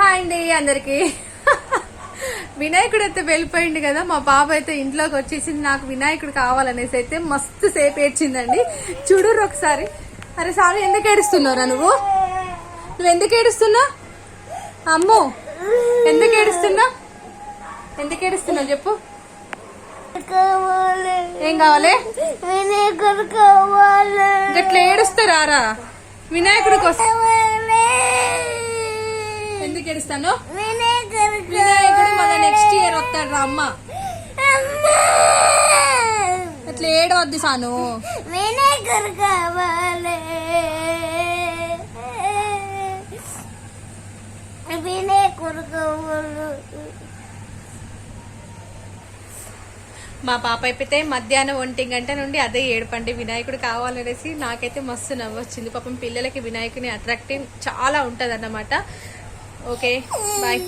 Hi అండి అందరికి. వినాయకుడు అయితే వెళ్ళిపోయింది కదా, మా పాప అయితే ఇంట్లోకి వచ్చేసి నాకు వినాయకుడు కావాలనేసి అయితే మస్తు సేపు ఏడ్చిందండి. చూడుర్రు ఒకసారి. అరే సారీ, ఎందుకు ఏడుస్తున్నావురా నువ్వు? ఎందుకు ఏడుస్తున్నావు? అమ్మో, ఎందుకు ఏడుస్తున్నావు? ఎందుకు ఏడుస్తున్నావు చెప్పు. ఏం కావాలి? వినాయకుడు కావాలి. గట్లా ఏడుస్తారా? వినాయకుడి కోసం ఎందుకు ఏడుస్తాను? వినాయకుడు మన నెక్స్ట్ ఇయర్ వస్తాడు రా అమ్మ. అట్లా ఏడవద్దు సాను. వినాయకుడు కావాలి. వినాయకుడు కావాలి. మా పాప అయిపోతే మధ్యాహ్నం 1 గంట నుండి అదే ఏడుపండి వినాయకుడు కావాలనేసి. నాకైతే మస్తు నవ్వొచ్చింది. పాపం పిల్లలకి వినాయకుని అట్రాక్టివ్ చాలా ఉంటది అన్నమాట. Okay bye.